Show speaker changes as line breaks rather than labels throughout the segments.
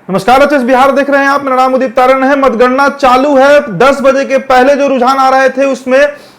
नमस्कार, अच्छे बिहार देख रहे हैं आप। मेरा नाम उदित तारण है। मतगणना चालू है। 10 बजे के पहले जो रुझान आ रहे थे उसमें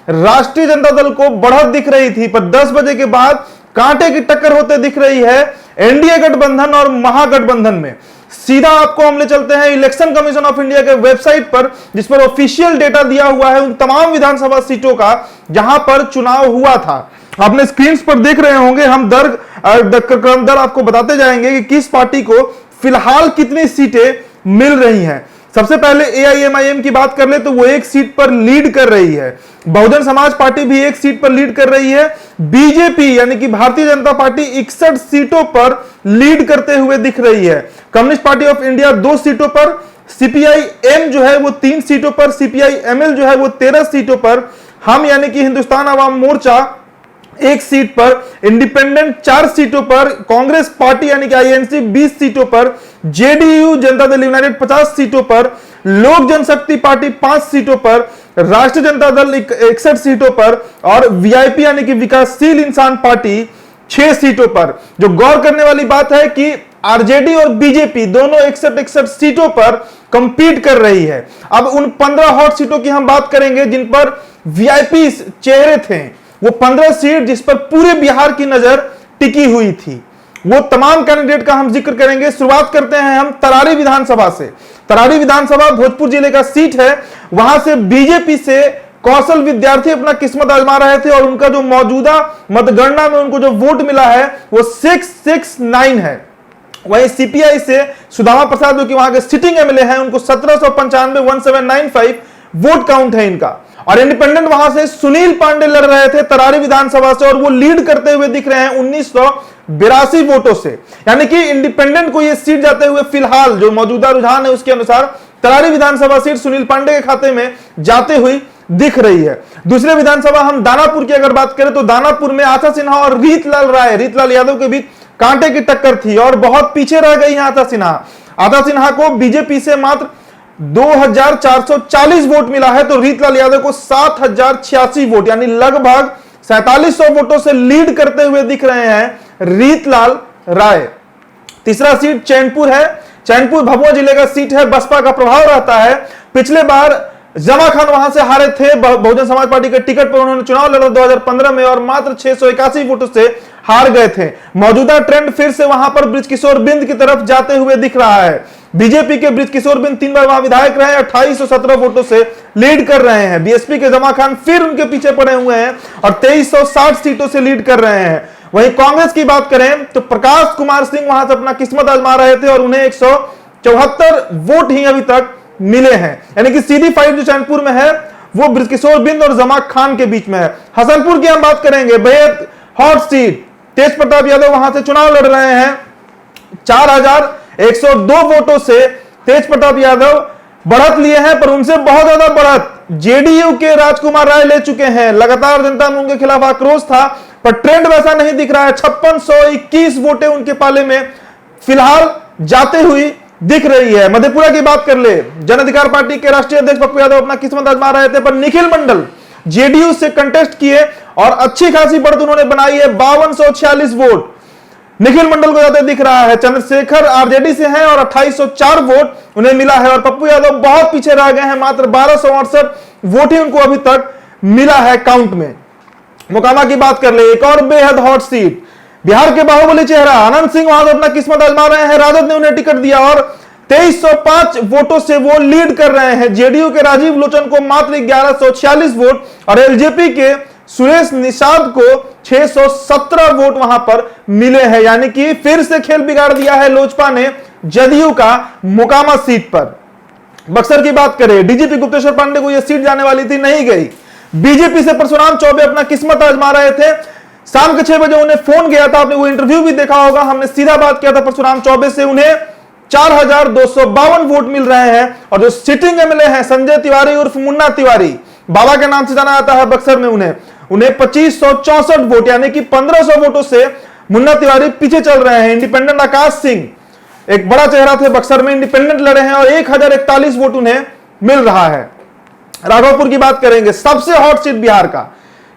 राष्ट्रीय जनता दल को बढ़त दिख रही थी, पर 10 बजे के बाद कांटे की टक्कर होते दिख रही है एनडीए गठबंधन और महागठबंधन में। सीधा आपको हम ले चलते हैं इलेक्शन कमीशन ऑफ इंडिया के वेबसाइट पर, जिस पर ऑफिशियल डेटा दिया हुआ है उन तमाम विधानसभा सीटों का जहां पर चुनाव हुआ था। आपने स्क्रीन पर देख रहे होंगे, हम क्रम दर आपको बताते जाएंगे कि किस पार्टी को फिलहाल कितनी सीटें मिल रही हैं। सबसे पहले एआईएमआईएम की बात कर ले तो वो एक सीट पर लीड कर रही है। बहुजन समाज पार्टी भी एक सीट पर लीड कर रही है। बीजेपी यानी कि भारतीय जनता पार्टी 61 सीटों पर लीड करते हुए दिख रही है। कम्युनिस्ट पार्टी ऑफ इंडिया 2 सीटों पर, सीपीआईएम जो है वो 3 सीटों पर, सीपीआईएमएल जो है वो 13 सीटों पर, हम यानी कि हिंदुस्तान अवाम मोर्चा 1 सीट पर, इंडिपेंडेंट 4 सीटों पर, कांग्रेस पार्टी यानी कि आईएनसी 20 सीटों पर, जेडीयू जनता दल यूनाइटेड 50 सीटों पर, लोक जनशक्ति पार्टी 5 सीटों पर, राष्ट्रीय जनता दल 61 सीटों पर और वीआईपी यानी कि विकासशील इंसान पार्टी 6 सीटों पर। जो गौर करने वाली बात है कि आरजेडी और बीजेपी दोनों 61 सीटों पर कंपीट कर रही है। अब उन 15 हॉट सीटों की हम बात करेंगे जिन पर वीआईपी चेहरे थे। वो 15 सीट जिस पर पूरे बिहार की नजर टिकी हुई थी, वो तमाम कैंडिडेट का हम जिक्र करेंगे। शुरुआत करते हैं हम तरारी विधानसभा से। तरारी विधानसभा भोजपुर जिले का सीट है। वहां से बीजेपी से कौशल विद्यार्थी अपना किस्मत आजमा रहे थे और उनका जो मौजूदा मतगणना में उनको जो वोट मिला है वो 669 है। वहीं सीपीआई से सुदामा प्रसाद जो कि वहां के सिटिंग एमएलए हैं, उनको 1795 वोट काउंट है इनका। और इंडिपेंडेंट वहां से सुनील पांडे लड़ रहे थे तरारी विधानसभा से और वो लीड करते हुए दिख रहे हैं 1982 वोटों से। यानी कि इंडिपेंडेंट को ये सीट जाते हुए फिलहाल जो मौजूदा रुझान है उसके अनुसार तरारी विधानसभा सीट सुनील पांडे के खाते में जाते हुई दिख रही है। दूसरे विधानसभा हम दानापुर की अगर बात करें तो दानापुर में आशा सिन्हा और रीतलाल यादव के बीच कांटे की टक्कर थी और बहुत पीछे रह गई है आशा सिन्हा। आशा सिन्हा को बीजेपी से मात्र 2440 वोट मिला है, तो रीतलाल यादव को 7086 वोट यानी लगभग 4700 वोटों से लीड करते हुए दिख रहे हैं रीतलाल राय। तीसरा सीट चैनपुर है। चैनपुर भभुआ जिले का सीट है। बसपा का प्रभाव रहता है। पिछले बार जमा खान वहां से हारे थे। बहुजन समाज पार्टी के टिकट पर उन्होंने चुनाव लड़ा 2015 में और मात्र 681 वोटों से हार गए थे। मौजूदा ट्रेंड फिर से वहां पर बृजकिशोर बिंद की तरफ जाते हुए दिख रहा है। बीजेपी के बृजकिशोर बिंद 3 बार वहां विधायक रहे, 2817 वोटों से लीड कर रहे हैं। बीएसपी के जमा खान फिर उनके पीछे पड़े हुए हैं और 2360 सीटों से लीड कर रहे हैं। वहीं कांग्रेस की बात करें तो प्रकाश कुमार सिंह वहां से अपना किस्मत आजमा रहे थे और उन्हें 174 वोट ही अभी तक मिले हैं। यानी कि सीधी फाइट जो चैनपुर में है वो बृजकिशोर बिंद और जमा खान के बीच में है। हसनपुर की हम बात करेंगे, बेहद हॉट सीट। तेज प्रताप यादव वहां से चुनाव लड़ रहे हैं। 4102 वोटों से तेज प्रताप यादव बढ़त लिए हैं, पर उनसे बहुत ज्यादा बढ़त जेडीयू के राजकुमार राय ले चुके हैं। लगातार जनता में उनके खिलाफ आक्रोश था, पर ट्रेंड वैसा नहीं दिख रहा है। 5621 वोटें उनके पाले में फिलहाल जाते हुई दिख रही है। मधेपुरा की बात कर ले, जन अधिकार पार्टी के राष्ट्रीय अध्यक्ष पप्पू यादव अपना किस्मत आजमा रहे थे, पर निखिल मंडल जेडीयू से कंटेस्ट किए और अच्छी खासी बढ़त उन्होंने बनाई है। 5246 वोट निखिल मंडल को जाते दिख रहा है। चंद्रशेखर आरजेडी से हैं और 2804 वोट उन्हें मिला है और पप्पू यादव बहुत पीछे रह गए हैं। मात्र 1268 वोट ही उनको अभी तक मिला है काउंट में। मोकामा की बात कर ले, एक और बेहद हॉट सीट। बिहार के बाहुबली चेहरा आनंद सिंह वहां से अपना किस्मत आजमा रहे हैं। राजद ने उन्हें टिकट दिया और 2305 वोटों से वो लीड कर रहे हैं। जेडीयू के राजीव लोचन को मात्र 1146 वोट और एलजेपी के सुरेश निषाद को 617 वोट वहां पर मिले हैं। यानी कि फिर से खेल बिगाड़ दिया है लोजपा ने जदयू का मोकामा सीट पर। बक्सर की बात करें, डीजीपी गुप्तेश्वर पांडे को यह सीट जाने वाली थी, नहीं गई। बीजेपी से परशुराम चौबे अपना किस्मत आजमा रहे थे। शाम के 6 बजे उन्हें फोन गया था, आपने वो इंटरव्यू भी देखा होगा, हमने सीधा बात किया था परशुराम चौबे से। उन्हें 4252 वोट मिल रहे हैं और जो सिटिंग एमएलए हैं संजय तिवारी उर्फ मुन्ना तिवारी, बाबा के नाम से जाना जाता है बक्सर में, उन्हें 2564 वोट यानी कि 1500 वोटों से मुन्ना तिवारी पीछे चल रहे हैं। इंडिपेंडेंट आकाश सिंह एक बड़ा चेहरा थे बक्सर में, इंडिपेंडेंट लड़े हैं और 1041 वोट उन्हें मिल रहा है। राघोपुर की बात करेंगे, सबसे हॉट सीट बिहार का,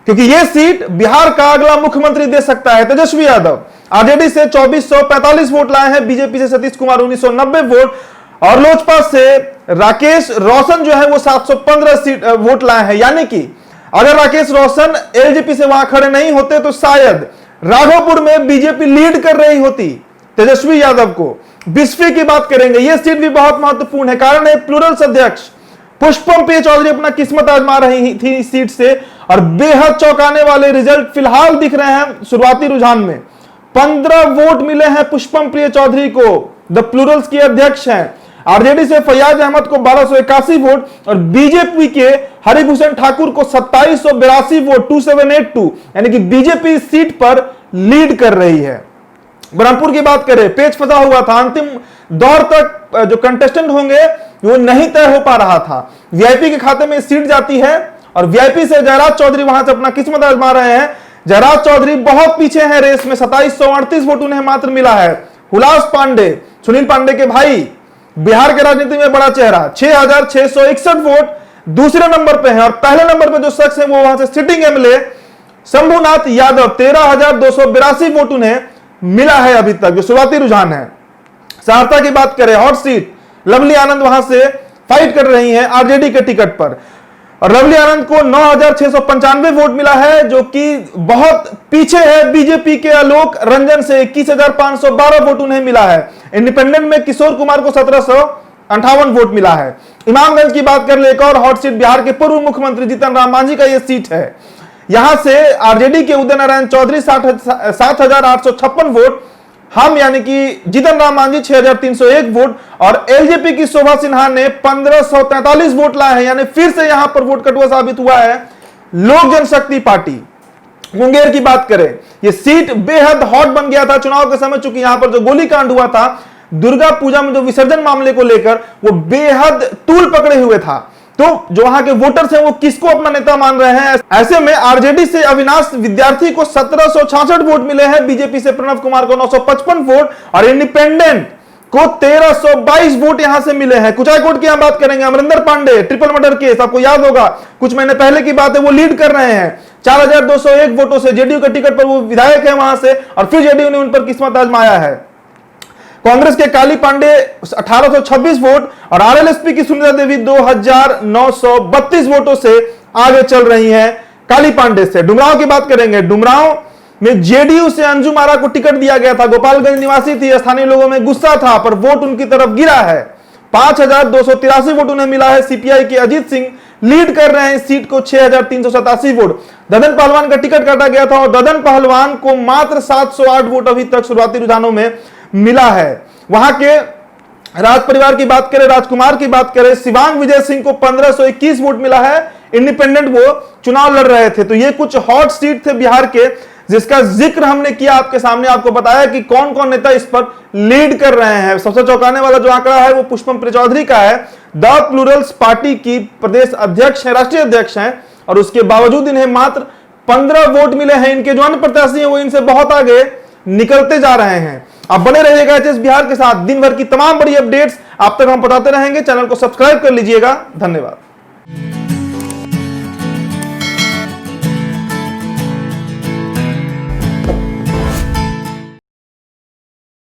क्योंकि यह सीट बिहार का अगला मुख्यमंत्री दे सकता है। तेजस्वी यादव आरजेडी से 2445 वोट लाए हैं, बीजेपी से सतीश कुमार 1990 वोट और लोजपा से राकेश रोशन जो है वो 715 वोट लाए हैं। यानी कि अगर राकेश रोशन एलजेपी से वहां खड़े नहीं होते तो शायद राघोपुर में बीजेपी लीड कर रही होती तेजस्वी यादव को। बिस्फी की बात करेंगे, यह सीट भी बहुत महत्वपूर्ण है, कारण है प्लूरल्स अध्यक्ष पुष्पम प्रिय चौधरी अपना किस्मत आजमा रही थी इस सीट से और बेहद चौंकाने वाले रिजल्ट फिलहाल दिख रहे हैं। शुरुआती रुझान में 15 वोट मिले हैं पुष्पम प्रिय चौधरी को, द प्लूरल्स के अध्यक्ष हैं। आरजेडी से फैयाज अहमद को 1281 वोट और बीजेपी के हरिभूषण ठाकुर को 2782 वोट 2782, यानी कि बीजेपी इस सीट पर लीड कर रही है। ब्रह्मपुर की बात करें, पेच फंसा हुआ था, अंतिम दौर तक जो कंटेस्टेंट होंगे वो नहीं तय हो पा रहा था। वीआईपी के खाते में सीट जाती है और वीआईपी से जयराज चौधरी वहां से अपना किस्मत आजमा रहे हैं। जयराज चौधरी बहुत पीछे हैं रेस में, 2738 वोट उन्हें मात्र मिला है। हुलास पांडे, सुनील पांडे के भाई, बिहार के राजनीति में बड़ा चेहरा, 6661 वोट दूसरे नंबर पे है और पहले नंबर पे जो शख्स है वो वहां से sitting MLA Shambhunath Yadav, 13282 vote उन्हें मिला है अभी तक, जो शुरुआती रुझान है। सहरसा की बात करें, हॉट सीट, लवली आनंद वहां से फाइट कर रही हैं आरजेडी के टिकट पर और लवली आनंद को 9695 वोट मिला है, जो कि बहुत पीछे है बीजेपी के आलोक रंजन से, 21512 वोट उन्हें मिला है। इंडिपेंडेंट में किशोर कुमार को 1758 वोट मिला है। इमामगंज की बात कर ले, एक और हॉट सीट, बिहार के पूर्व मुख्यमंत्री जीतन राम मांझी का यह सीट है। यहां से आरजेडी के उदय नारायण चौधरी 7856 वोट, हम यानी कि जीतन राम मांझी 6301 वोट और एलजेपी की शोभा सिन्हा ने 1543 वोट लाए हैं। यानी फिर से यहां पर वोट कटुआ साबित हुआ है लोक जनशक्ति पार्टी। मुंगेर की बात करें, यह सीट बेहद हॉट बन गया था चुनाव के समय, चूंकि यहां पर जो गोलीकांड हुआ था दुर्गा पूजा में, जो विसर्जन मामले को लेकर, वो बेहद तूल पकड़े हुए था। तो जो वहां के वोटर्स हैं वो किसको अपना नेता मान रहे हैं? ऐसे में आरजेडी से अविनाश विद्यार्थी को 1766 वोट मिले हैं, बीजेपी से प्रणव कुमार को 955 वोट और इंडिपेंडेंट को 1322 वोट यहां से मिले हैं। कुचायकोट की हम बात करेंगे, Amarinder Pandey, triple murder case, आपको याद होगा कुछ महीने पहले की बात है, वो लीड कर रहे हैं 4201 वोटों से। जेडीयू के टिकट पर वो विधायक है वहां से और फिर जेडीयू ने उन पर किस्मत आजमाया है। कांग्रेस के काली पांडे 1826 वोट और आरएलएसपी की सुनीता देवी 2932 वोटों से आगे चल रही हैं काली पांडे से। डुमरांव की बात करेंगे, डुमरांव में जेडीयू से अंजुम आरा को टिकट दिया गया था, गोपालगंज निवासी थी, स्थानीय लोगों में गुस्सा था पर वोट उनकी तरफ गिरा है। 5283 वोट उन्हें मिला है। सीपीआई के अजीत सिंह लीड कर रहे हैं इस सीट को, 6387 वोट। ददन पहलवान का टिकट काटा गया था और ददन पहलवान को मात्र 708 वोट अभी तक शुरुआती रुझानों में मिला है। वहां के राज परिवार की बात करें, राजकुमार की बात करें, शिवांग विजय सिंह को 1521 वोट मिला है। इंडिपेंडेंट वो चुनाव लड़ रहे थे। तो ये कुछ हॉट सीट थे बिहार के, जिसका जिक्र हमने किया आपके सामने, आपको बताया कि कौन कौन नेता इस पर लीड कर रहे हैं। सबसे चौंकाने वाला जो आंकड़ा है वो पुष्पम प्रिय चौधरी का है। द प्लूरल्स पार्टी की प्रदेश अध्यक्ष है, राष्ट्रीय अध्यक्ष हैं और उसके बावजूद इन्हें मात्र 15 वोट मिले हैं। इनके जो अन्य प्रत्याशी हैं वो इनसे बहुत आगे निकलते जा रहे हैं। आप बने रहिएगा एचएस बिहार के साथ, दिन भर की तमाम बड़ी अपडेट्स आप तक हम बताते रहेंगे। चैनल को सब्सक्राइब कर लीजिएगा। धन्यवाद।